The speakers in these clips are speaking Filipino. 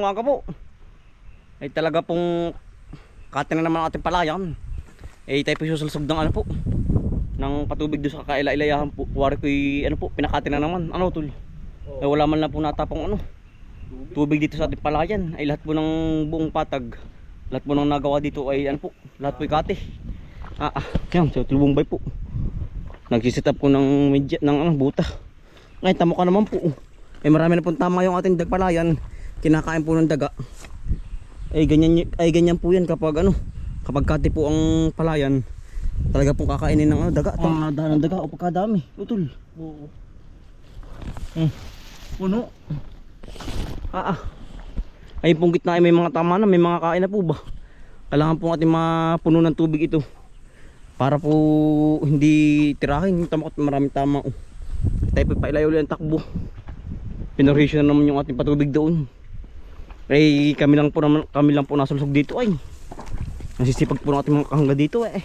umaga po. Ay talaga pong kati na naman ang ating palayan. Eh tayo po susulsog ng ano po, ng patubig doon sa kaila-ilayahan po. Kuwari ko ano po, pinakati na naman. Ano tol? Ay wala man lang po natapong ano tubig dito sa ating palayan. Ay lahat po ng buong patag, lahat po ng nagawa dito ay ano po, lahat po ikati. Yan, sa tulubong bay po. Nagsisit up ko ng medya, ng ano, buta. Ay tamo ka naman po. Ay marami na pong tama yung ating dagpalayan. Kinakain po ng daga. Ay ganyan po yan kapag ano, kapag kati po ang palayan. Talaga pong kakainin ng ano, daga. Tama ng daga o pagkadami. Utol. Oo. Puno. Ay pong gitna ay may mga tama na, may mga kain na po ba? Kailangan po ating mapuno ng tubig ito. Para po hindi tirahin. Tama ko maraming tama. Tayo po pailayo ulit ang takbo. Pinorisyo na naman yung ating patubig doon. Ay kami lang po nasulsog dito ay. Nasisipag po ng ating mga kahangga dito eh.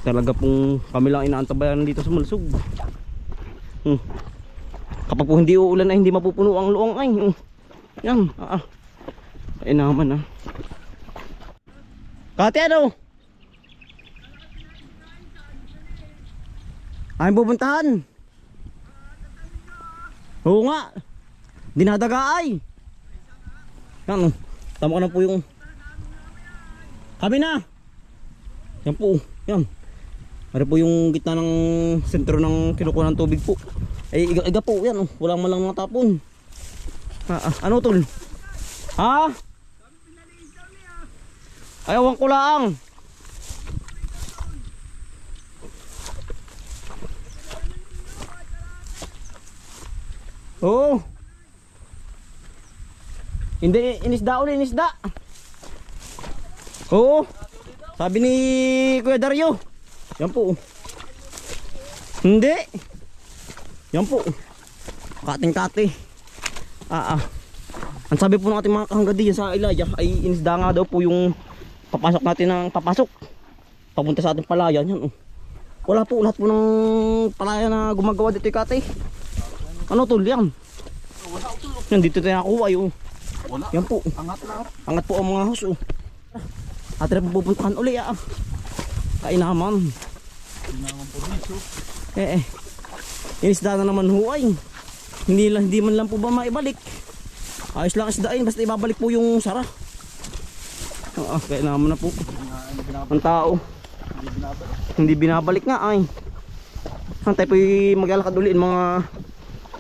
Talaga pong kami lang inaantabayan dito sa mulsog. Kapag po hindi uulan ay hindi mapupuno ang luong ay. Yan. Ay naman Kati ano? Ay pupuntahan. Oo nga. Dinadaga ay. Yan tama ko na po yung kami na. Yan po. Yan. Ari po yung gitna ng sentro ng kinukuha ng tubig po. Ay iga po yan wala man lang mga tapon. Ano tol? Ayawan ko lang. Oo. Hindi inisda ulit inisda. Oo. Sabi ni Kuya Dario. Yan po. Hindi. Yan po. Kating-kati. Ang sabi po ng ating mga kahangga diyan sa Ilaya ay inisda nga daw po yung papasok natin ng papasok. Papunta sa ating palayan yan. Wala po lahat po ng palayan na gumagawa dito kati. Ano tol yan? Yan dito tayo nakuha yun. Yan po. Angat po ang mga hus. At rin po pupuntahan uli kainaman. Inisda na naman huay. Hindi man lang po ba maibalik. Ayos lang isdain basta ibabalik po yung sara. Kaya naman na po. Ang tao hindi binabalik nga ay. Tayo po maglalakad ulit mga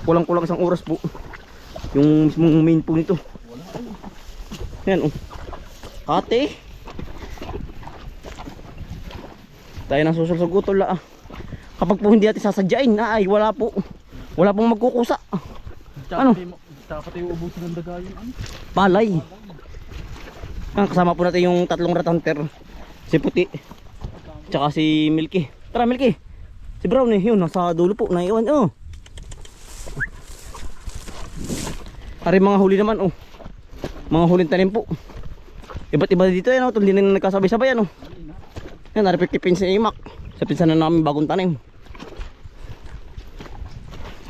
kulang-kulang isang oras po. Yung mismong main po nito. Yan Kate. Tayo nang susulsog utol kapag po hindi natin sasadyain ay wala pong magkukusa. Ano? Dapat tayo ubusin ng daga yung palay. Kasama po natin yung tatlong rat hunter. Si Puti tsaka si Milky. Tara Milky. Si Brown yun nasa dulo po naiwan Ari mga huli naman mga huling tanim po. Iba't iba dito yan hindi na nagkasabay-sabay yan naripikipin si Imak sa pinsan na namin bagong tanim.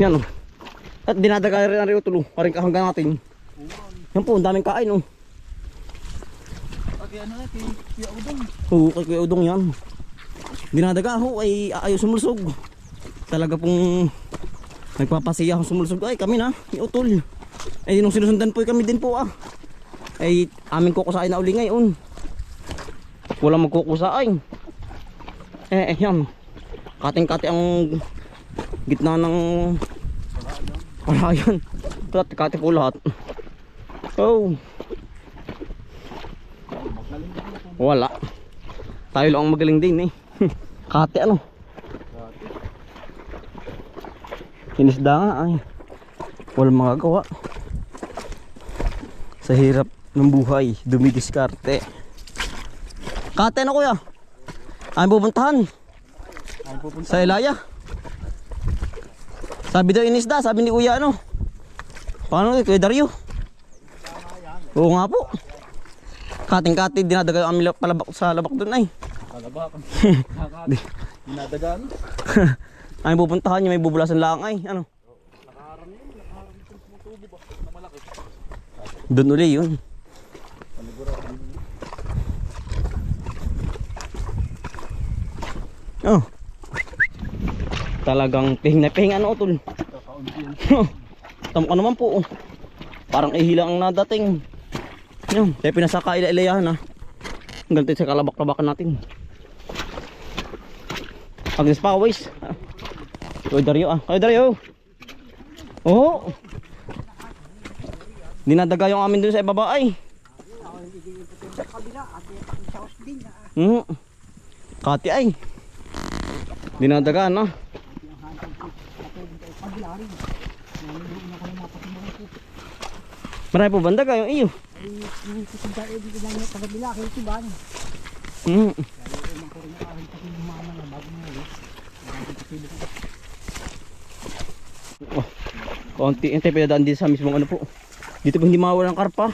Yan at dinadaga rin ang tulo paring kahangga natin. Yan po ang daming kain kaya ano kay Kuya Udong. Kay Kuya Udong yan. Dinadaga ay ayaw sumulsog. Talaga pong nagpapasiya sumulsog ay kami na iutol. Ay nung sinusundan po kami din po ay aming kukusain na uli ngayon. Walang magkukusain. Yan. Kating-kati ang gitna ng palayan. Kati po lahat. Wala. Tayo lang ang magaling din Kati Inisda nga ay. Walang magagawa. Sa hirap ng buhay, dumidiskarte. Kate na kuya. Ay pupuntahan. Sa Ilaya. Sabi daw inisda, sabi ni kuya paano Kuya Dario? Oo nga po. Kating-kati dinadaga ang aming palabak sa labak doon ay. Palabak. Dinadaga Ay pupuntahan niya may bubulasan lang ay. Nakaharang yun. Nakaharang yung tumutubo na malaki. Doon uli yun. Oh. Talagang pihing na pihing ano utol. Kakaunti yan. Tamo ka naman po. Oh. Parang ihilang ang nadating. Yan, tayo pinasaka ila-ilayahan ha. Hanggang tayo sa kalabak-labakan natin. Agnes Pawis. Kuya Dario ah. Kuya Dario. Oo. Dinadaga yung amin dun sa ibaba ay. Kati ay. Dinadaga na. Marami po banda kayo iyo. Oh, konti yung tayo pinadaan dito sa mismong ano po. Dito po hindi mawala ng karpa.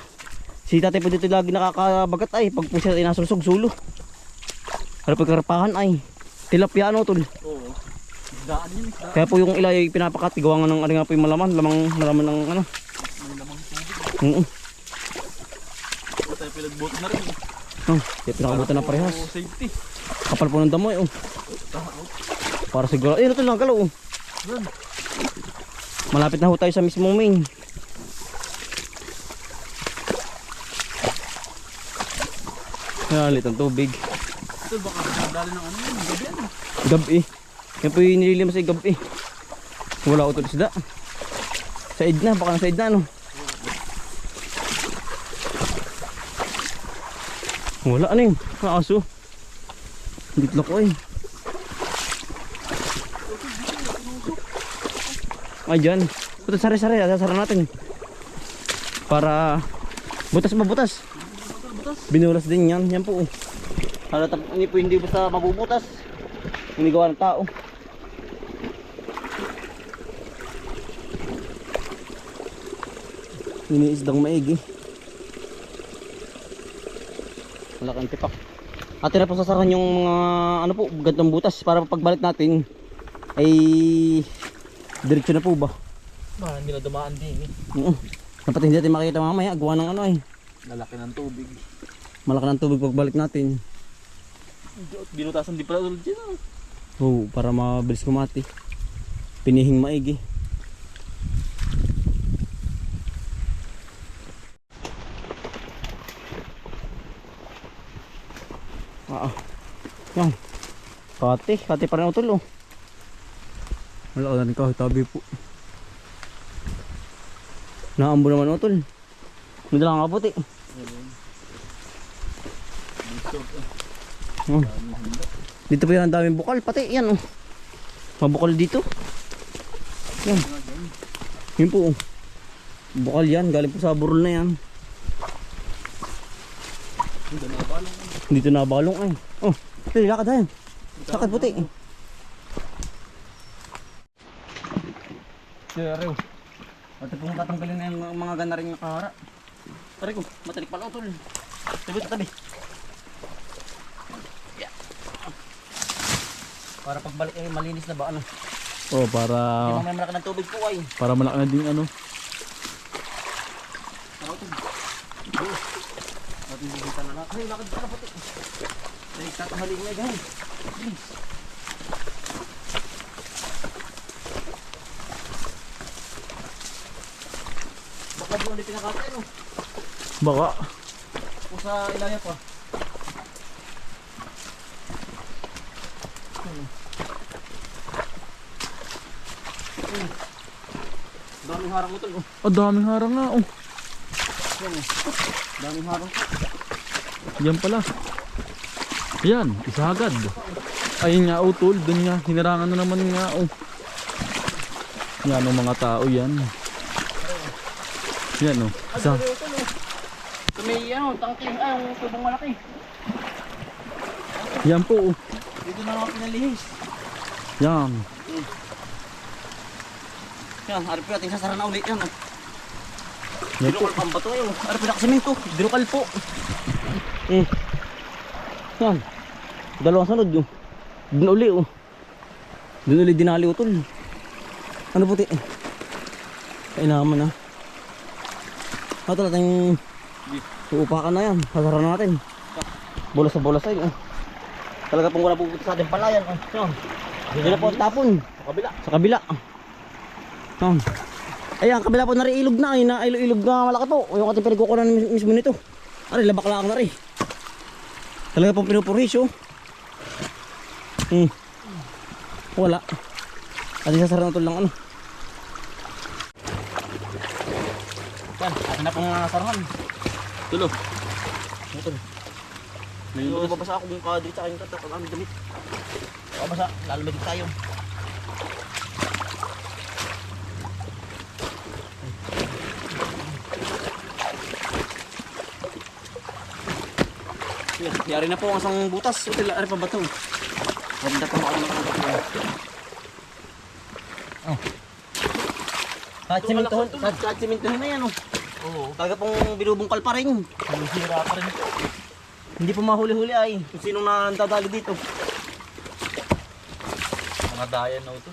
Si tatay po dito lagi nakakabagat ay. Pag po siya inasulsog sulo. Ano pagkarpahan ay. Tilapia ano tol. Oo. Isdaan yun. Isdaan. Kaya po yung ilay pinapakati. Gawa nga ng ano nga po yung malaman. Malaman ng ano. May lamang tubig. Tayo pinagboat na rin. Oh, kaya pinakabutan na parehas. Oo, safety. Kapal po ng damo eh. Oh. Para siguro. Eh, ito lang galaw. Oh. Run. Malapit na ho tayo sa mismong main. Nalit ang tubig. Ito baka nadali ng ano yun. Gabi ano. Gabi. Yan po yung nililim sa gabi. Wala utol isda. Sa idna. Baka nasa idna no. Wala ano yun. Kaaso. Dito ko eh. Ay dyan. Butas sari-sari. Sasara natin. Para butas ba butas? Binulas din yan. Yan po. Hindi po hindi basta mabubutas. Hindi gawa ng tao. Iniisdang maigi. Malaking tipak. Atin na po sasarahan yung mga ano po, gantong butas para pagbalik natin ay diretso na po ba? Hindi na dumaan din eh. Dapat hindi natin makita mamaya. Gawa ng ano ay. Lalaki ng tubig. Malaki ng tubig pagbalik natin. Binutasan di pala ulit dyan. Oo, para mabilis kumati. Pinihing maigi. Yan. Kati pa rin utol oh. Wala ka na kahit tabi po. Naambo naman utol. Hindi lang nga puti. Dito pa yan ang daming bukal pati yan oh. Mabukal dito. Yan. Yun po oh. Bukal yan galing po sa burol na yan. Dito na balong ay. Oh, pili lakad yan. Lakad puti. Sir, ate pong tatanggalin na yung mga gana rin nakahara. Tari ko, matalik pala utol. Tabi sa tabi. Yeah. Para pagbalik ay malinis na ba ano? Oh, para Yung may malaki ng tubig po ay. para malaki na din ano. Tara utol. Ating bibita na lang. Ay, lakad pala puti. Ay, tatahaling na guys. Baka di ulit pinakatay no? Baka. O sa ilaya pa. Daming harang utol oh. Daming harang nga oh. Yan oh. Daming harang. Yan pala. Yan, isa agad. Ayun nga utol, dun nga hinarangan na naman nga oh. Yan ang mga tao yan. Yan oh. Isa. May ano, tangking ang subong malaki. Yan po oh. Dito na ako pinalihis. Yan. Yan, harap ko natin sasara na ulit yan oh. Yan po. Dinukal pa ang bato yun. Harap pinakasimento. Dinukal po. Yan. Dalawang sunod yun. Dun uli oh. Dun uli dinali utol. Ano puti? Kainaman ah. Ito natin uupakan na yan. Hasaran natin. Bolas sa bolas ay. Talaga pong wala pupunta sa ating palayan. Yan. Dito na po ang tapon. Sa kabila. Sa kabila. Yan. Ayan, kabila po na rin ilog na. Ay, na ilog na malaki po. Yung ating pinagkukunan mismo nito. Ari, labak-labak na rin. Talaga pong pinupurisyo. Wala. Ating sasaran ito lang ano. Yan, atin na pong sarangan. Tulo. Ito. May babasa ako kung kadit sa aking kata pag aming damit. Babasa, lalamadig tayo. Yari na po ang isang butas. Ito ari pa ba ito? Ganda pa ako ng oh. Kahit simintuhin na yan oh. Oo. Talaga pong binubungkal pa rin. Hira pa rin. Hindi pa mahuli-huli ay. Kung sinong nandadali dito. Mga dayan na ito.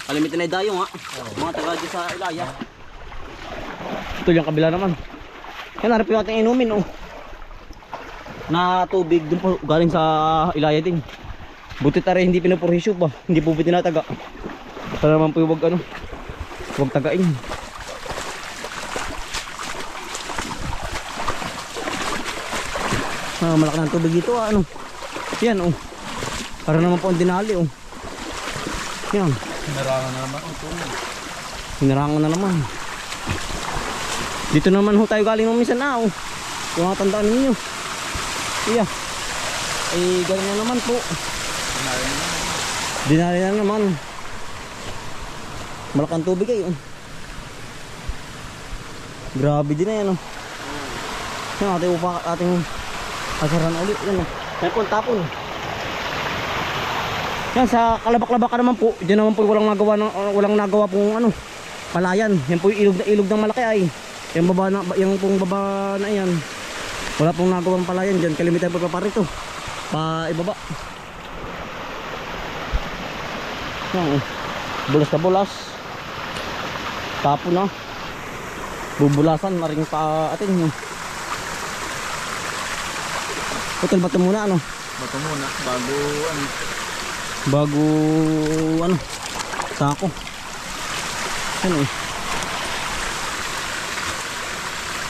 Kalimitin na yung dayo nga. Mga taga dyan sa Ilaya. Ito yung kabila naman. Yan, harap yung ating inumin oh. Na tubig dun po galing sa Ilaya din. Buti tari hindi pinupurhisyo ba. Hindi po tinataga. Para naman po yung wag ano. Huwag tagain. Malaki ng tubig dito ano. Yan oh. Para naman po ang dinali oh. Yan. Hinarangan na naman ito. Hinarangan na naman. Dito naman ho tayo galing ng minsan na oh. Yung mga tandaan ninyo. Iya. Eh galing na naman po. Dinali na naman. Malakang tubig ay oh. Grabe din na yan oh. Yan ating upa ating hasaran ulit yan oh. Yan po tapon. Yan sa kalabak-labak naman po. Diyan naman po walang nagawa pong ano palayan. Yan po yung ilog ng malaki ay. Yung baba na yung pong baba na yan. Wala pong nagawang palayan diyan. Kalimitan po pa rito. Pa ibaba. Yan oh. Bulas na bulas. Tapon na. Bubulasan na rin pa atin. Hotel bato muna ano? Bato muna bago ano? Bago ano? Sako. Ano eh?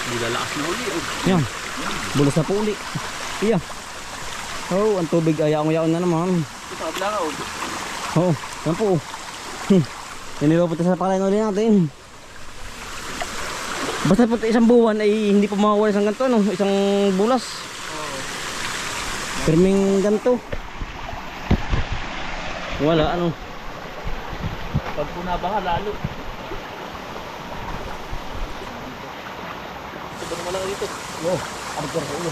Dilalakas na uli oh. Yan. Bulas na po uli. Iya. Oh, ang tubig ay yaong-yaon na naman. Ito abla ka oh. Oh, yan po. Yan nilapunta sa palayan ulit natin. Basta po isang buwan ay hindi pa mawawala isang ganito no? Isang bulas. Pirming ganito. Wala ano. Pag punabaha lalo. Sobrang wala dito. Oh, abot ko sa ulo.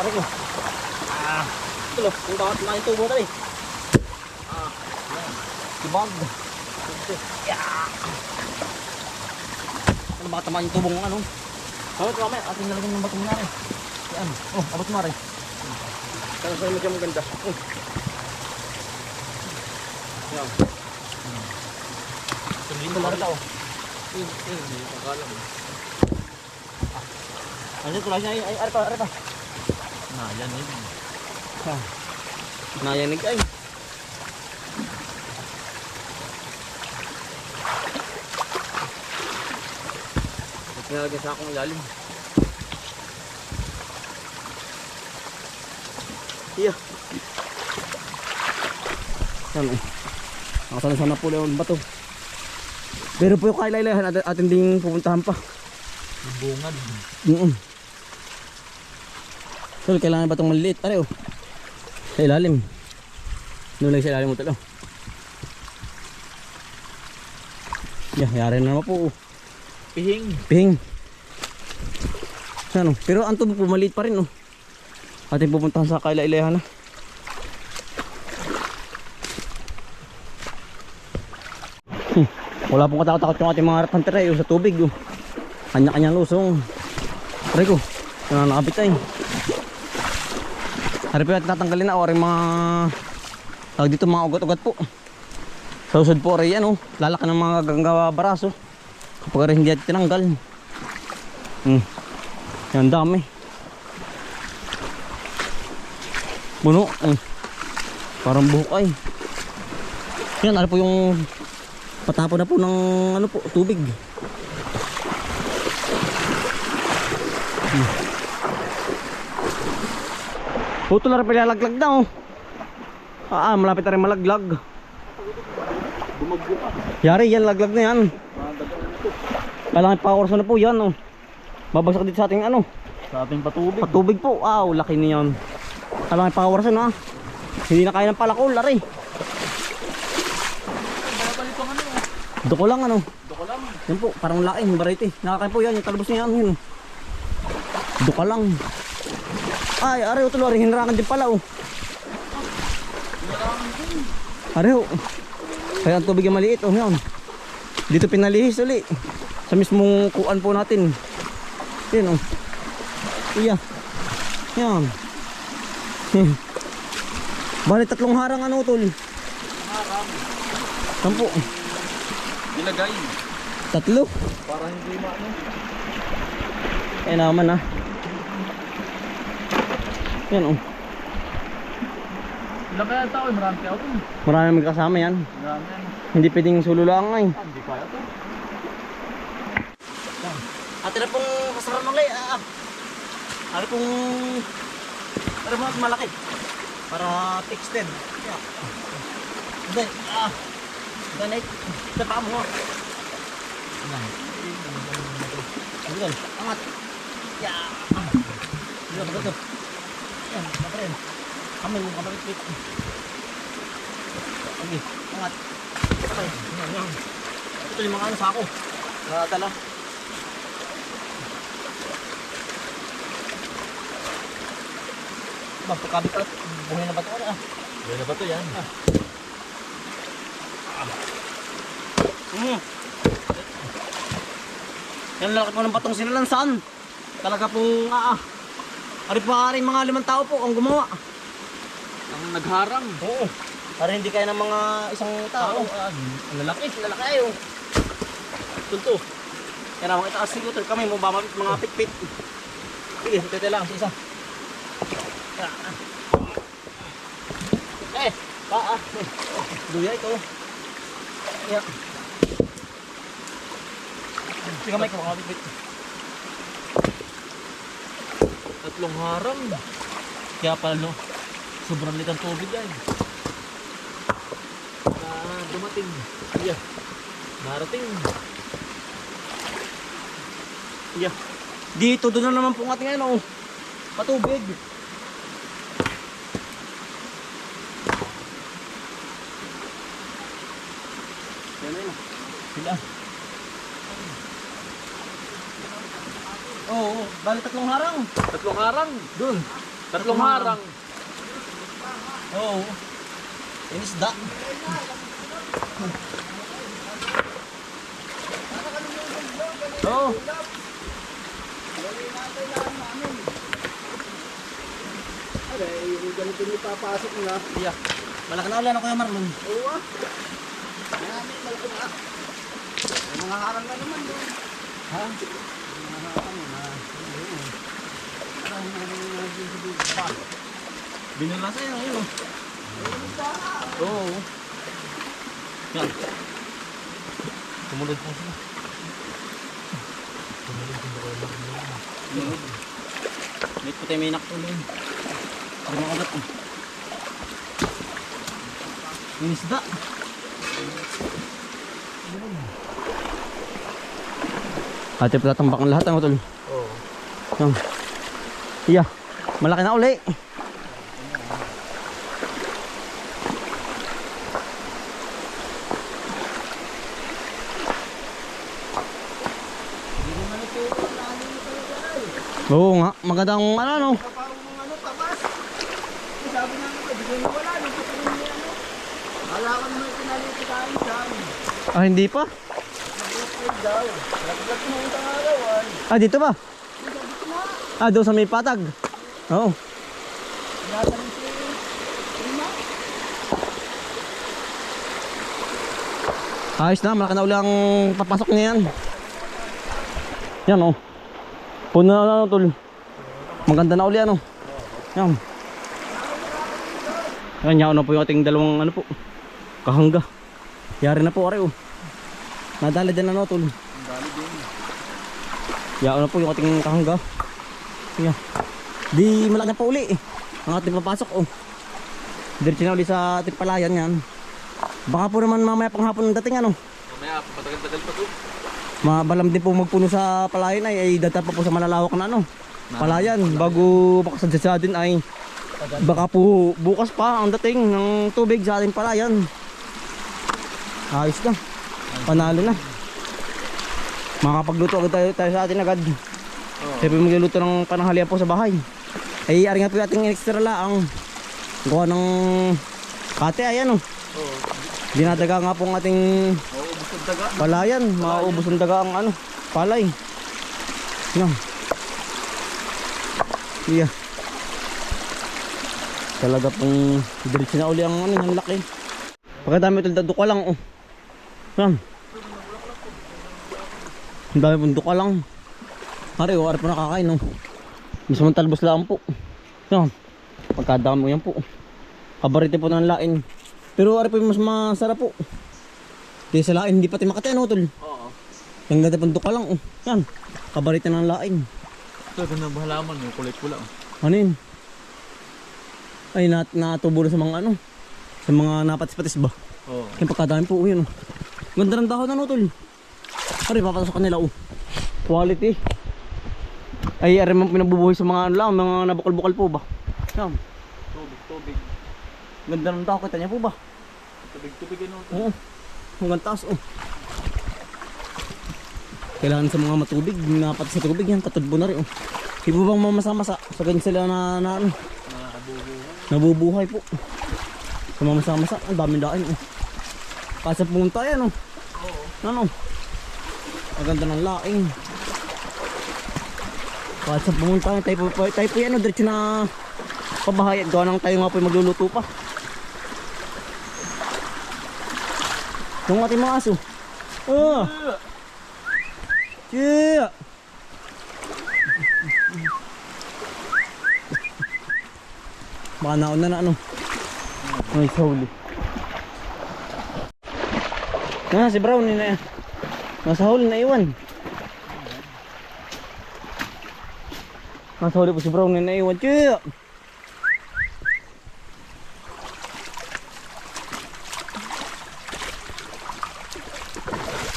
Aray ko. Ito lo, kung bakit maing tubo na rin. Tibag. Ano baka tamaan yung tubong ano? Ano ito mamaya, ating nalagyan ng batong na rin. Yan, oh, abot mo rin. Kaya sa'yo medyo maganda. Yan. Ito lang rin ako. Hindi akala mo. Ano ito lang siya, ay, arepa. Nayan yun. Nayanig ay. Nilagyan sa akong ilalim. Iya. Yan eh. Nakasana-sana po lang bato. Pero po yung kailaylayan atin ding pupuntahan pa. Bungad. So kailangan batong maliliit. Ano oh. Sa ilalim. Doon lang sa ilalim mo talo. Yari na naman po. Pihing. Ano? Pero ang tubo po maliit pa rin oh. Ating pupuntahan sa kailaylayan na. Wala pong katakot-takot yung ating mga hunter ay sa tubig oh. Kanya-kanyang lusong. Aray ko, nakakapit ay. Hari po natin tatanggalin na o rin mga tawag dito mga ugat-ugat po. Sa usod po rin yan oh. Lalaki ng mga ganggawa baraso. Kapag rin hindi natin tinanggal. Yan, dami. Puno. Parang buhok ay. Yan, ano po yung patapon na po ng ano po, tubig. Puto na rin pilalaglag na oh. Malapit na rin malaglag. Bumagyo pa. Yari yan, laglag na yan. Kailangan power na po yan oh. Babagsak dito sa ating ano, Sa ating patubig. patubig po. Laki niyan. Kailangan power na. Hindi na kaya ng palakol, lari. Duko lang ano. Duko lang. Yan po, parang laki, barite. Nakakain po yan, yung talbos niya yan. Duka lang. Ay, ari utol, ari hinrangan din pala oh. Ari oh. Kaya ang tubig yung maliit oh, yan. Dito pinalihis uli. Sa mismong kuan po natin. Yan oh. Iya. Yan. Bali tatlong harang ano utol. Harang. Sampo. Ilagay. Tatlo. Para hindi maano. Eh naman ah. Yan oh. Ilang kaya tao? Marami kaya ito. Marami magkasama yan. Marami yan. Hindi pwedeng sululang ay. Hindi kaya ito. Ate na pong kasaran ulit. Ano pong ano po mas malaki para extend. Yeah. Then donate sa paa mo. Yan. Angat. Yeah. Dito. Yan, kapren. Kami mo kapit. Okay, angat. Okay. Yan. Ito yung mga ano sa ako. Dala. Pagkabit at buhay na ba ito? Buhay na ba ito yan? Yan laki po ng batong sinalansan. Talaga pong ari pa rin mga 5 tao po ang gumawa. Ang nagharang. Oo. Para hindi kaya ng mga isang tao. Ang lalaki. Lalaki ayo. Tunto. Yan naman itaas siguro kami mo ba mga pitpit. Sige, tete lang sa isa. Duya ito. Yeah. Sige may kumakabit. Tatlong harang. Kaya pala no, sobrang liit ang tubig yan. Dumating. Yeah. Narating. Yeah. Dito doon na naman po ang ating ano, patubig. Yan na yun. Sila. Oo, bali 3 harang. Tatlong harang. Doon. Tatlong harang. Oo. Inisda. Oo. Yung ganito yung papasok na. Yeah. Malaki na ulan ako yung Marlon. Oo ah. Marami, malaki na. May mga harang na naman doon. Ha? Mga harang na. Binula sa'yo, ayun. Oo. Yan. Tumulod po sila. May puti may naktuloy. Para makagat oh. Yung isda. Ate pala tambak ang lahat ang utol. Oo. Yan. Iya. Malaki na uli. Oo nga, magandang ano no. Parang mga ano, tapas. Sabi nga nga, bigyan mo wala. Nung patuloy niya ano. Wala ka naman pinalito tayo dyan. Hindi pa. Nag-upgrade daw. Nag-upgrade mo yung tangarawan. Dito ba? Doon sa may patag. Oo. Nasa rin si Rima. Ayos na, malaki na uli ang papasok niya yan. Yan oh. Puno na tol. Maganda na uli ano. Yan. Yan, yaon na po yung ating dalawang ano po. Kahangga. Yari na po are oh. Nadali din ano tol. Dali din. Yaon na po yung ating kahangga. Yan. Di malaki na pa uli eh. Ang ating papasok oh. Diretso na uli sa ating palayan yan. Baka po naman mamaya panghapon ng dating ano. Mamaya, patagal-tagal pa to. Mabalam din po magpuno sa palayan ay data pa po sa malalawak na ano. Palayan bago makasadya din ay baka po bukas pa ang dating ng tubig sa ating palayan. Ayos na. Panalo na. Makakapagluto agad tayo sa atin agad. Siyempre magluluto ng pananghalian po sa bahay. Ay ari nga po yung ating extra laang. Gawa ng kate ayan oh. Dinadaga nga po ang ating palayan. Maubos ang daga ang ano, palay. Yan. Iya. Talaga pong diretso na uli ang ano, ang laki. Pagkadami ito duka lang oh. Yan. Ang dami pong duka lang. Ari oh, ari po nakakain oh. Mismong talbos lang po. Yan. Pagkadami yan po. Kabarite po ng lain. Pero ari po yung mas masarap po. Di sa lain, hindi pati makati ano tol. Oo. Ang ganda pong duka lang oh. Yan. Kabarite ng lain. Ito, ganda ba halaman mo? Kulay pula oh. Ano yun? Ay natubo na sa mga ano. Sa mga napatis-patis ba? Oo. Yung pagkadami po yun oh. Ganda ng dahon ano tol. Ari papasok kanila oh. Quality. Ay ari man pinabubuhay sa mga ano lang, mga nabukal-bukal po ba? Yan. Tubig. Ganda ng dahon, kita niya po ba? Tubig ano. Oo. Hanggang taas oh. Kailangan sa mga matubig, napatis sa tubig yan, katudbo na rin oh. Di po bang mamasa-masa? Sa ganyan sila na ano? Nabubuhay po. Sa mamasa-masa, ang daming daan oh. Kasi pumunta yan oh. Oo. Ano? Maganda ng laing. Kahit sa pumunta tayo po yan o, diretso na pabahay at gawa nang tayo nga po magluluto pa. Yung ating mga aso. Oh! Yeah! Baka nauna na ano. Ay, sauli. Si Brown na yan. Nasa huli na iwan. Nasa huli po si Brown na iwan. Tiyo!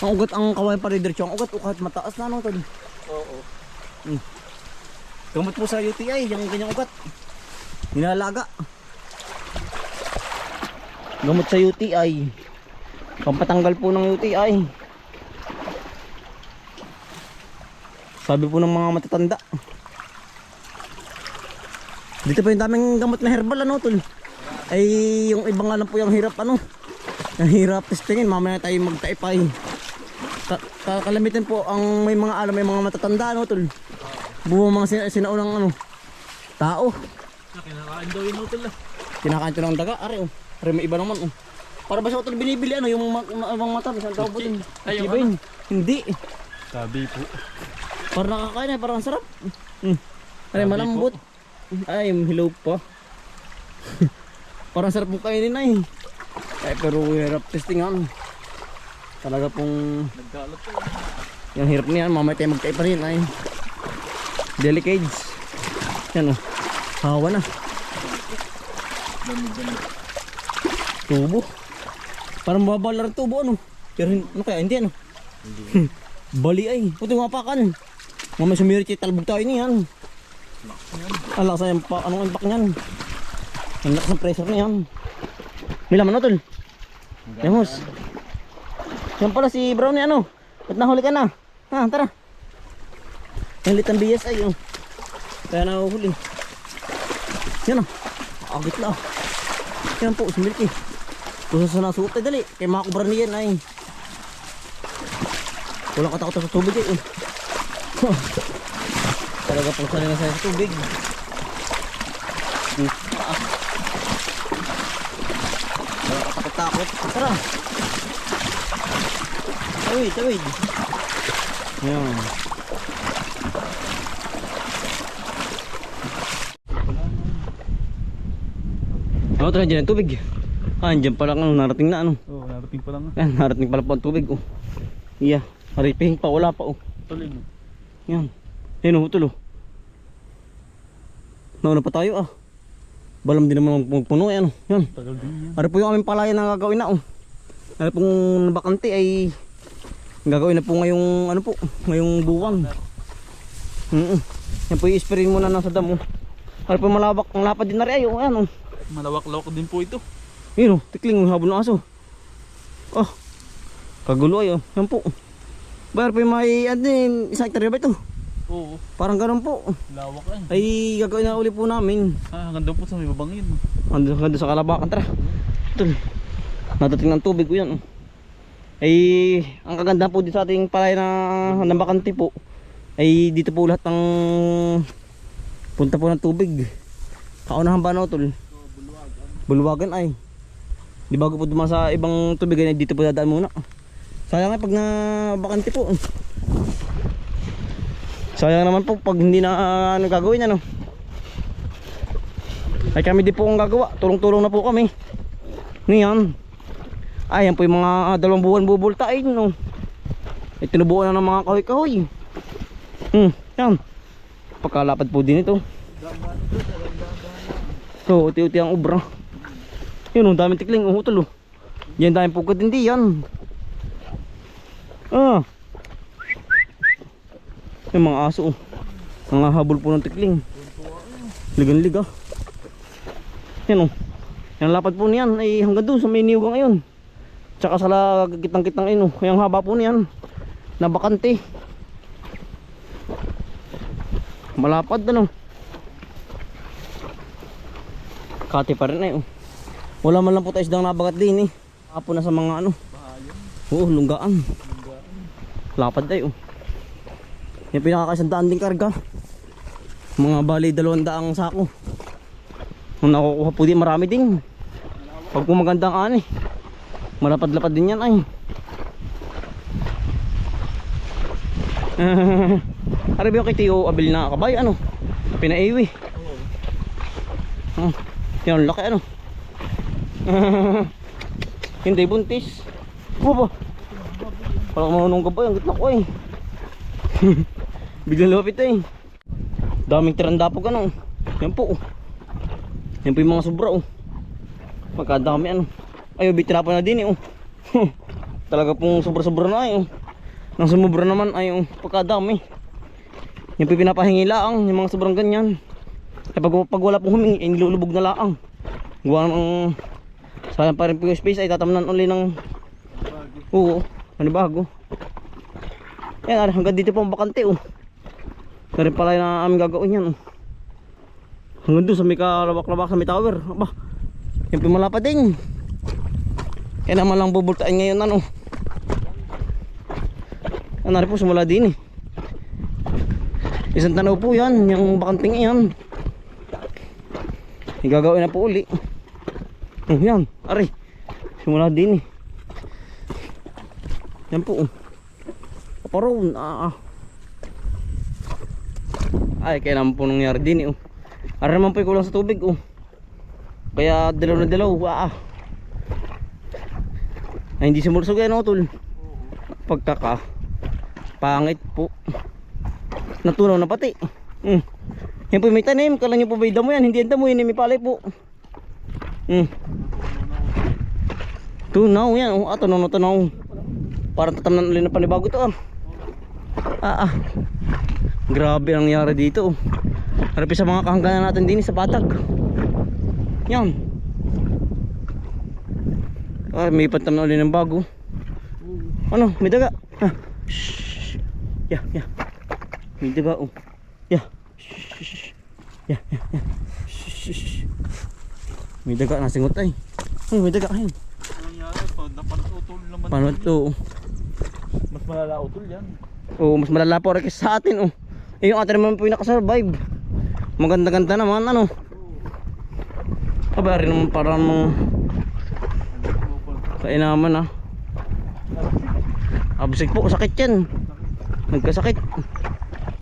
Ang ugat ang kawain pa rin diretso. Ang ugat kahit mataas na ano tol. Oo. Gamot po sa UTI yung ganyang ugat. Nilalaga. Gamot sa UTI. Pampatanggal po ng UTI. Sabi po ng mga matatanda. Dito po yung daming gamot na herbal ano tol. Ay yung ibang nga lang po yung hirap ano. Yung hirap testingin, mamaya tayo magtaipay. Kalamitin po ang may mga alam, may mga matatanda ano tol. Buo mga sinaunang ano tao. Kinakain daw yun utol ah. Kinakain to ng daga, are oh. Are may iba naman oh. Para ba sa utol binibili ano yung mga mata, isang tao po din. Ay, yung Iba yun. Hindi. Sabi po. Parang nakakain ay parang sarap. Ay malambot. Ay hilaw pa. Parang sarap mong kainin ay. Ay pero hirap testingan. Talaga pong Nagkalat po. yung hirap niyan, mamaya tayo magtay pa rin ay. Delicates. Yan oh. Hawa na. Lamig. Tubo. Parang babala rin tubo ano. Pero ano kaya hindi ano. Bali ay. Puto mapakan. Mamaya sumirit yung talbog tayo niyan. Ala sa yung anong impact niyan. Ang lakas ng pressure niyan. May laman na tol. Yamos. Yan pala si Brownie ano. Ba't nahuli ka na? Ha, tara. Ang litang BSI oh. Kaya nahuhuli. Yan oh. Agit na oh. Yan po, sumirit eh. Kung sa nasuot ay dali. Kaya makakubra niyan ay. Walang katakot sa tubig eh. Talaga pang sanay na sa tubig. Walang katakot-takot. Tara. Tawid. Yan. Ano tayo dyan ang tubig? Andyan pala ang narating na ano. Oo, narating pa lang. Yan, narating pala po ang tubig oh. Iya, hariping pa, wala pa oh. Tuloy mo. Yan. Yan oh, tulo. Nauna pa tayo ah. Balam din naman puno yan oh. Yan. Tagal din yan. Ano po yung aming palayan na gagawin na oh. Ano pong bakante ay gagawin na po ngayong ano po, ngayong buwan. Yan po i-spray muna na sa damo. Ano po malawak, ang lapad din na rin ay oh. Yan oh. Malawak-lawak din po ito. Yun oh, tikling oh, habol ng aso. Oh. Kagulo ay oh. Yan po. Bayar po yung may isang hektarya ba ito? Oo. Parang ganun po. Lawak yan. Ay gagawin na uli po namin. Hanggang doon po sa may babangin. Hanggang sa Kalabakan, tara. Ito. Nadating ng tubig ko yan. Oh. Ay ang kaganda po dito sa ating palay na bakante po. Ay dito po lahat ng punta po ng tubig. Kaunahan ba na tol? Bulwagan ay. Di bago po dumaan sa ibang tubig ay dito po dadaan muna. Sayang ay pag na bakante po. Sayang naman po pag hindi na ano gagawin ano. Ay kami di po ang gagawa. Tulong-tulong na po kami. Ngayon. Ay yan po yung mga 2 buwan bubultain no. Ay tinubuan na ng mga kahoy-kahoy. Yan. Pagkalapad po din ito. So uti-uti ang obra. Yun oh, daming tikling utol oh. Yan daming pugad hindi yan. Yung mga aso oh. Nangahabol po ng tikling. Ligan-liga. Yan oh. Yung lapad po niyan ay hanggang doon sa may niyugang ngayon. Tsaka sa kitang-kitang ino. Yung haba po niyan na bakante. Malapad ano. Kati pa rin ay oh. Wala man lang po tayo isdang nabagat din eh. Apo na sa mga ano. Oo, lunggaan. Lapad ay oh. Yung pinakakasandaan din karga. Mga bali 200 sako. Kung nakukuha po din marami din. Pag po magandang ani. Malapad-lapad din yan ay. Arabi yung kitiyo abil na kabay ano. Pinaiwi. Yan laki ano. Hindi buntis. Baba. Wala ka manunong gabay. Ang gitna ko eh. Biglang lupit eh. Daming tirandapog ano. Yan po. Yan po yung mga sobra oh. Magkadami ano. Ay bitirapan na din eh oh. Talaga pong sobra-sobra na ay oh. Nang sumubra naman ay oh. Pagkadami. Yan po yung pinapahingi laang. Yung mga sobrang ganyan. Ay pag wala pong humingi ay nilulubog na laang. Gawa ng sayang pa rin po yung space ay tatamnan uli ng oo, ano bago. Yan, hanggang dito po ang bakante oh. Narin pala na aming gagawin yan oh. Hanggang doon sa may kalabak-labak sa may tower. Aba, yan po malapad din. Kaya naman lang bubultain ngayon ano. Narin po sumula din eh. Isang tanaw po yan, yung bakanting yan. Gagawin na po uli. Yan, ari. Simula din eh. Yan po. Kaparoon. Ay, kaya naman po nangyari din eh. Ari naman po yung kulang sa tubig oh. Kaya dilaw na dilaw. Ay, hindi sumulusog yan oh tol. Pagkaka pangit po. Natunaw na pati. Yan po may tanim. Kala nyo po ba yung damo yan? Hindi yan damo yan. May palay po. Tunaw yan oh. Tunaw. Parang tatamnan ulit na panibago ito ah. Grabe ang nangyari dito oh. Harapi sa mga kahangganan natin din sa patag. Yan. May patamnan ulit ng bago. Ano? May daga. Shhh. Yeah. May daga oh. Yeah. Yeah. Shhh. May daga na singot ay. May daga ayun. Napanutol naman. Paano to? Mas malala utol yan. Oo, mas malala po rin sa atin oh. Yung atin naman po yung nakasurvive. Maganda-ganda naman ano. Aba rin naman parang kainaman ah. Absik po, sakit yan. Nagkasakit.